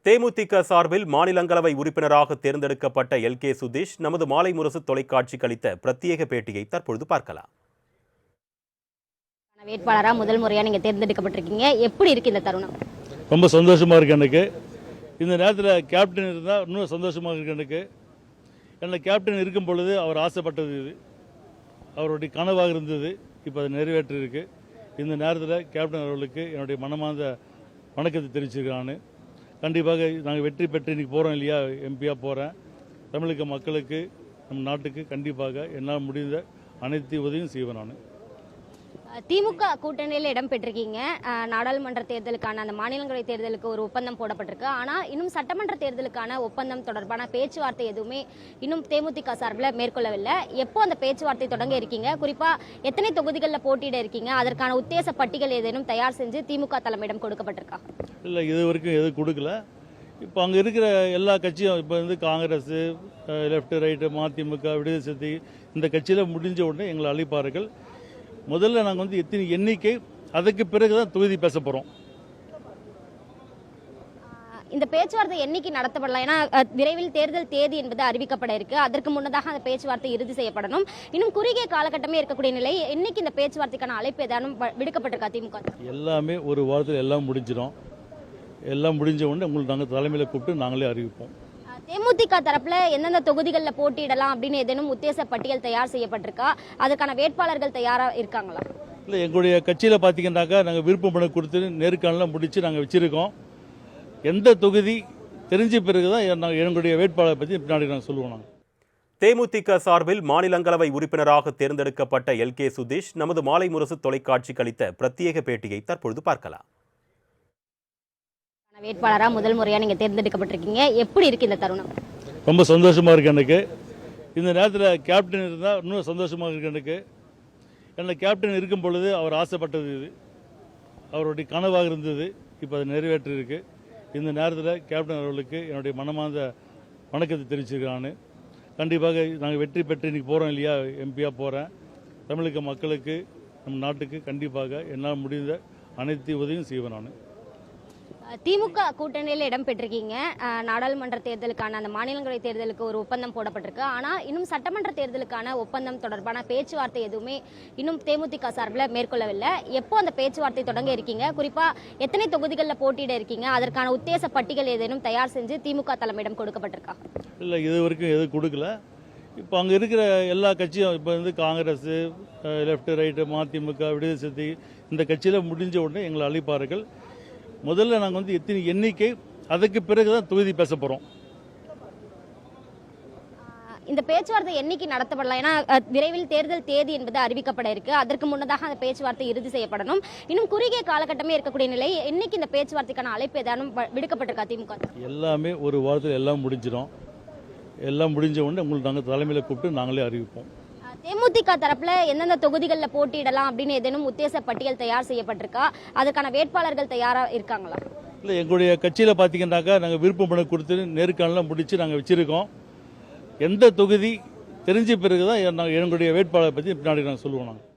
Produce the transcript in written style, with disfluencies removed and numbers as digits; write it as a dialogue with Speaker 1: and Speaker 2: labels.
Speaker 1: தேமுதிக சார்பில் மாநிலங்களவை உறுப்பினராக தேர்ந்தெடுக்கப்பட்ட எல்.கே. சுதீஷ் நமது மாலை முரசு தொலைக்காட்சிக்கு அளித்த பிரத்யேக பேட்டியை தற்பொழுது பார்க்கலாம்.
Speaker 2: வேட்பாளரா முதல் முறையா நீங்க தேர்ந்தெடுக்கப்பட்டிருக்கீங்க. எப்படி இருக்கு இந்த தருணம்?
Speaker 3: ரொம்ப சந்தோஷமா இருக்கு எனக்கு. இந்த நேரத்தில் கேப்டன் இருந்தால் இன்னும் சந்தோஷமாக இருக்கு எனக்கு. என்ன கேப்டன் இருக்கும் பொழுது அவர் ஆசைப்பட்டது இது, அவருடைய கனவாக இருந்தது. இப்போ அது நிறைவேற்றிருக்கு. இந்த நேரத்தில் கேப்டன் அவர்களுக்கு என்னுடைய மனமார்ந்த வணக்கத்தை தெரிவிச்சிருக்கான்னு. கண்டிப்பாக நாங்கள் வெற்றி பெற்று இன்றைக்கி போகிறோம் இல்லையா, எம்பியாக போகிறேன். தமிழக மக்களுக்கு, நம் நாட்டுக்கு கண்டிப்பாக என்னால் முடிந்த அனைத்து உதவியும் செய்வேன் நான்.
Speaker 2: திமுக கூட்டணியில் இடம் பெற்றிருக்கீங்க. நாடாளுமன்ற தேர்தலுக்கான அந்த மாநிலங்களவை தேர்தலுக்கு ஒரு ஒப்பந்தம் போடப்பட்டிருக்கு. ஆனால் இன்னும் சட்டமன்ற தேர்தலுக்கான ஒப்பந்தம் தொடர்பான பேச்சுவார்த்தை எதுவுமே இன்னும் தேமுதிக சார்பில் மேற்கொள்ளவில்லை. எப்போ அந்த பேச்சுவார்த்தை தொடங்க இருக்கீங்க? குறிப்பாக எத்தனை தொகுதிகளில் போட்டியிட இருக்கீங்க? அதற்கான உத்தேச பட்டியல் ஏதேனும் தயார் செஞ்சு திமுக தலைமையிடம் கொடுக்கப்பட்டிருக்கா?
Speaker 3: இல்லை, இது வரைக்கும் எதுவும் கொடுக்கல. இப்போ அங்கே இருக்கிற எல்லா கட்சியும், இப்போ வந்து காங்கிரஸ், லெஃப்ட், ரைட்டு, மதிமுக, விடுதலை சிறுத்தை, இந்த கட்சியில் முடிஞ்ச உடனே எங்களை அழைப்பார்கள். முதல்ல நாங்கள் வந்து எத்தனை எண்ணிக்கை, அதுக்கு பிறகுதான் தொகுதி பேச போகிறோம்.
Speaker 2: இந்த பேச்சுவார்த்தை என்னைக்கு நடத்தப்படலாம்? ஏன்னா விரைவில் தேர்தல் தேதி என்பது அறிவிக்கப்பட இருக்கு. அதற்கு முன்னதாக அந்த பேச்சுவார்த்தை இறுதி செய்யப்படணும். இன்னும் குறுகிய காலகட்டமே இருக்கக்கூடிய நிலை. என்னைக்கு இந்த பேச்சுவார்த்தைக்கான அழைப்பு ஏதானும் விடுக்கப்பட்டிருக்கா திமுக?
Speaker 3: எல்லாமே ஒரு வாரத்தில் எல்லாம் முடிஞ்சிடும். எல்லாம் முடிஞ்ச உடனே உங்களுக்கு நாங்கள் தலைமையில் கூப்பிட்டு நாங்களே அறிவிப்போம்.
Speaker 2: தேமுதிக தரப்புல எந்தெந்த தொகுதிகளில் போட்டியிடலாம் அப்படின்னு ஏதேனும் உத்தேச பட்டியல் தயார் செய்யப்பட்டிருக்கா? அதுக்கான வேட்பாளர்கள் தயாரா இருக்காங்களா?
Speaker 3: இல்லை, எங்களுடைய கட்சியில் பார்த்தீங்கன்னாக்கா நாங்கள் விருப்பம் பண்ண கொடுத்து நேர்காணலாம் முடித்து நாங்கள் வச்சுருக்கோம். எந்த தொகுதி தெரிஞ்ச பிறகு தான் எங்களுடைய வேட்பாளரை பற்றி பின்னாடி நாங்கள் சொல்லுவோம். நாங்கள்
Speaker 1: தேமுதிக சார்பில் மாநிலங்களவை உறுப்பினராக தேர்ந்தெடுக்கப்பட்ட எல்.கே. சுதீஷ் நமது மாலை முரசு தொலைக்காட்சிக்கு அளித்த பிரத்யேக பேட்டியை தற்பொழுது பார்க்கலாம்.
Speaker 2: வேட்பாளரா முதல் முறையா நீங்க தேர்ந்தெடுக்கப்பட்டிருக்கீங்க. எப்படி இருக்கு இந்த தருணம்?
Speaker 3: ரொம்ப சந்தோஷமா இருக்கு எனக்கு. இந்த நேரத்தில் கேப்டன் இருந்தால் இன்னும் சந்தோஷமாக இருக்கு எனக்கு. என்ன கேப்டன் இருக்கும் பொழுது அவர் ஆசைப்பட்டது இது, அவருடைய கனவாக இருந்தது. இப்போ அது நிறைவேற்றிருக்கு. இந்த நேரத்தில் கேப்டன் அவர்களுக்கு என்னுடைய மனமார்ந்த வணக்கத்தை தெரிவிச்சிருக்கான்னு. கண்டிப்பாக நாங்கள் வெற்றி பெற்று இன்றைக்கி போகிறோம் இல்லையா, எம்பியாக போகிறேன். தமிழக மக்களுக்கு, நம் நாட்டுக்கு கண்டிப்பாக என்னால் முடிந்த அனைத்து உதவியும் செய்வேன் நான்.
Speaker 2: திமுக கூட்டணியில் இடம் பெற்றிருக்கீங்க. நாடாளுமன்ற தேர்தலுக்கான அந்த மாநிலங்களவை தேர்தலுக்கு ஒரு ஒப்பந்தம் போடப்பட்டிருக்கு. ஆனால் இன்னும் சட்டமன்ற தேர்தலுக்கான ஒப்பந்தம் தொடர்பான பேச்சுவார்த்தை எதுவுமே இன்னும் தேமுதிக சார்பில் மேற்கொள்ளவில்லை. எப்போ அந்த பேச்சுவார்த்தை தொடங்க இருக்கீங்க? குறிப்பாக எத்தனை தொகுதிகளில் போட்டியிட இருக்கீங்க? அதற்கான உத்தேச பட்டியல் ஏதேனும் தயார் செஞ்சு திமுக தலைமையிடம் கொடுக்கப்பட்டிருக்கா?
Speaker 3: இல்லை, இது வரைக்கும் எதுவும் கொடுக்கல. இப்போ அங்கே இருக்கிற எல்லா கட்சியும், இப்போ வந்து காங்கிரஸ், லெஃப்ட், ரைட்டு, மதிமுக, விடுதலை சிறுத்தை, இந்த கட்சியில் முடிஞ்ச உடனே எங்களை அழைப்பார்கள். முதல்ல நாங்கள் வந்து எத்தனை எண்ணிக்கை, அதுக்கு பிறகுதான் தொகுதி பேச போகிறோம்.
Speaker 2: இந்த பேச்சுவார்த்தை என்னைக்கு நடத்தப்படலாம்? ஏன்னா விரைவில் தேர்தல் தேதி என்பது அறிவிக்கப்பட இருக்கு. அதற்கு முன்னதாக அந்த பேச்சுவார்த்தை இறுதி செய்யப்படணும். இன்னும் குறுகிய காலகட்டமே இருக்கக்கூடிய நிலை. என்னைக்கு இந்த பேச்சுவார்த்தைக்கான அழைப்பு ஏதானும் விடுக்கப்பட்டிருக்கா திமுக?
Speaker 3: எல்லாமே ஒரு வாரத்தில் எல்லாம் முடிஞ்சிடும். எல்லாம் முடிஞ்ச உடனே உங்களுக்கு நாங்கள் தலைமையில் கூப்பிட்டு நாங்களே அறிவிப்போம்.
Speaker 2: தேமுதிக தரப்புல எந்தெந்த தொகுதிகளில் போட்டியிடலாம் அப்படின்னு ஏதேனும் உத்தேச பட்டியல் தயார் செய்யப்பட்டிருக்கா? அதுக்கான வேட்பாளர்கள் தயாரா இருக்காங்களா?
Speaker 3: இல்லை, எங்களுடைய கட்சியில் பார்த்தீங்கன்னாக்கா நாங்கள் விருப்பம் பண்ண கொடுத்து நேர்காணலாம் முடித்து நாங்கள் வச்சுருக்கோம். எந்த தொகுதி தெரிஞ்ச பிறகு தான் எங்களுடைய வேட்பாளரை பற்றி பின்னாடி நாங்கள் சொல்லுவோம். நாங்கள்